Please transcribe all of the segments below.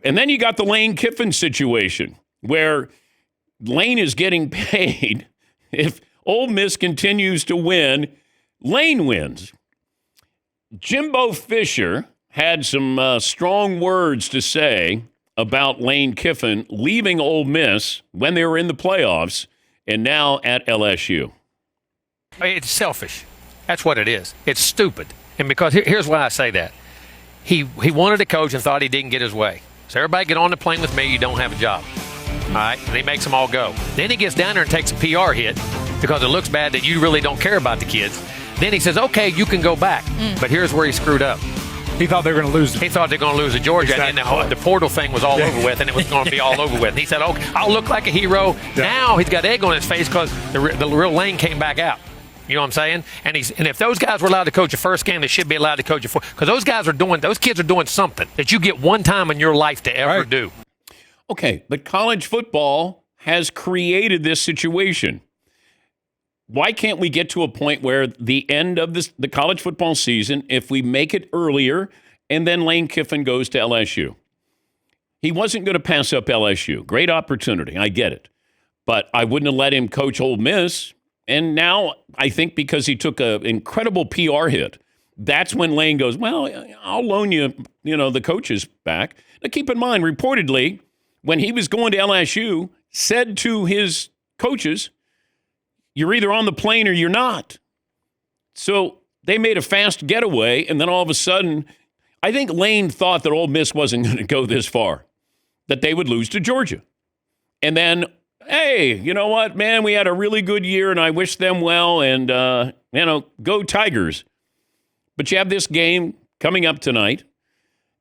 And then you got the Lane Kiffin situation where Lane is getting paid. If Ole Miss continues to win, Lane wins. Jimbo Fisher had some strong words to say about Lane Kiffin leaving Ole Miss when they were in the playoffs and now at LSU. It's selfish. That's what it is. It's stupid. And because here's why I say that. He wanted to coach and thought he didn't get his way. So everybody get on the plane with me, you don't have a job. All right? And he makes them all go. Then he gets down there and takes a PR hit because it looks bad that you really don't care about the kids. Then he says, okay, you can go back. But here's where he screwed up. He thought they were going to lose. He thought they were going to lose to Georgia, exactly. And then the portal thing was all over with, and it was going to be all over with. And he said, okay, I'll look like a hero. Yeah. Now he's got egg on his face because the real Lane came back out. You know what I'm saying? And if those guys were allowed to coach the first game, they should be allowed to coach the fourth. Because those kids are doing something that you get one time in your life to ever do. Okay, but college football has created this situation. Why can't we get to a point where the end of the college football season, if we make it earlier, and then Lane Kiffin goes to LSU? He wasn't going to pass up LSU. Great opportunity. I get it. But I wouldn't have let him coach Ole Miss. And now I think because he took an incredible PR hit, that's when Lane goes, well, I'll loan you, the coaches back. Now, keep in mind, reportedly, when he was going to LSU, said to his coaches, you're either on the plane or you're not. So they made a fast getaway, and then all of a sudden, I think Lane thought that Ole Miss wasn't going to go this far, that they would lose to Georgia. And then, hey, you know what, man, we had a really good year, and I wish them well, and, go Tigers. But you have this game coming up tonight,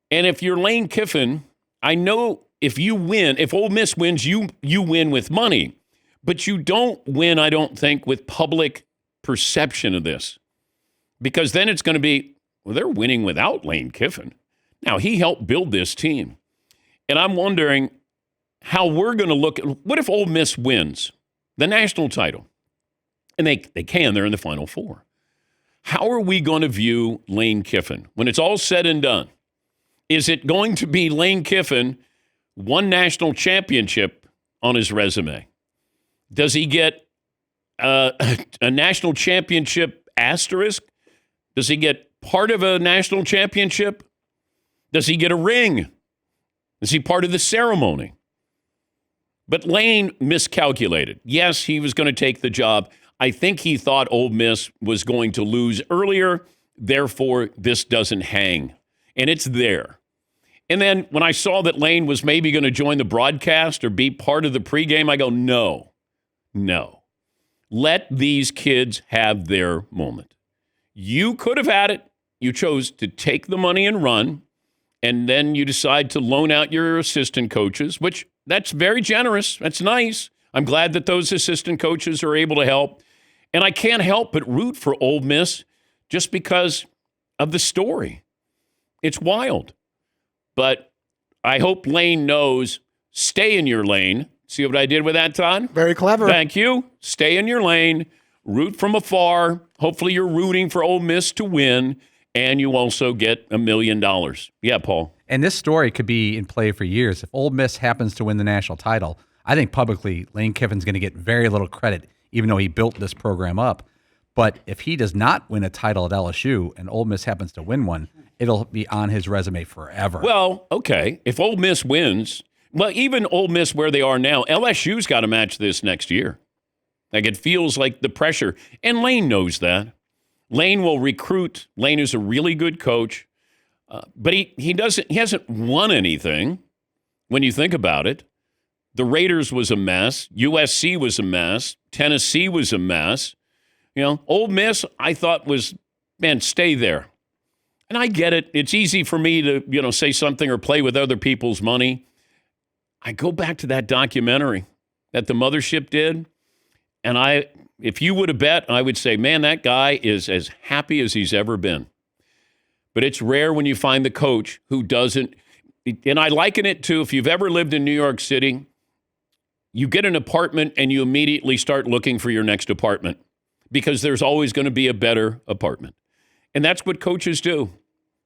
and if you're Lane Kiffin, I know if you win, if Ole Miss wins, you win with money. But you don't win, I don't think, with public perception of this. Because then it's going to be, well, they're winning without Lane Kiffin. Now, he helped build this team. And I'm wondering how we're going to look at, what if Ole Miss wins the national title? And they can, they're in the Final Four. How are we going to view Lane Kiffin when it's all said and done? Is it going to be Lane Kiffin, one national championship on his resume? Does he get a national championship asterisk? Does he get part of a national championship? Does he get a ring? Is he part of the ceremony? But Lane miscalculated. Yes, he was going to take the job. I think he thought Ole Miss was going to lose earlier. Therefore, this doesn't hang. And it's there. And then when I saw that Lane was maybe going to join the broadcast or be part of the pregame, I go, no. Let these kids have their moment. You could have had it. You chose to take the money and run, and then you decide to loan out your assistant coaches, which that's very generous. That's nice. I'm glad that those assistant coaches are able to help. And I can't help but root for Ole Miss just because of the story. It's wild. But I hope Lane knows, stay in your lane. See what I did with that, Todd? Very clever. Thank you. Stay in your lane. Root from afar. Hopefully you're rooting for Ole Miss to win, and you also get $1 million. Yeah, Paul. And this story could be in play for years. If Ole Miss happens to win the national title, I think publicly Lane Kiffin's going to get very little credit, even though he built this program up. But if he does not win a title at LSU and Ole Miss happens to win one, it'll be on his resume forever. Well, okay. If Ole Miss wins, well, even Ole Miss where they are now, LSU's got to match this next year. Like, it feels like the pressure. And Lane knows that. Lane will recruit. Lane is a really good coach. But he hasn't won anything when you think about it. The Raiders was a mess. USC was a mess. Tennessee was a mess. Ole Miss, I thought was, man, stay there. And I get it. It's easy for me to, say something or play with other people's money. I go back to that documentary that the mothership did. And if you would have bet, I would say, man, that guy is as happy as he's ever been. But it's rare when you find the coach who doesn't. And I liken it to, if you've ever lived in New York City, you get an apartment and you immediately start looking for your next apartment because there's always going to be a better apartment. And that's what coaches do.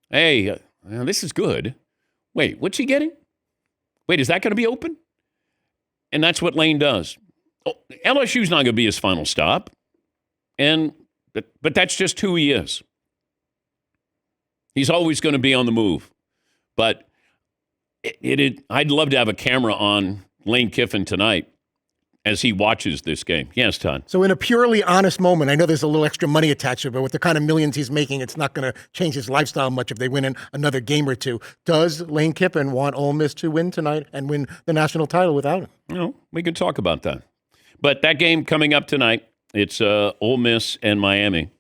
Hey, this is good. Wait, what's he getting? Wait, is that going to be open? And that's what Lane does. LSU's not going to be his final stop. But that's just who he is. He's always going to be on the move. But I'd love to have a camera on Lane Kiffin tonight as he watches this game. Yes, Todd. So in a purely honest moment, I know there's a little extra money attached to it, but with the kind of millions he's making, it's not going to change his lifestyle much if they win another game or two. Does Lane Kiffin want Ole Miss to win tonight and win the national title without him? No, we can talk about that. But that game coming up tonight, it's Ole Miss and Miami.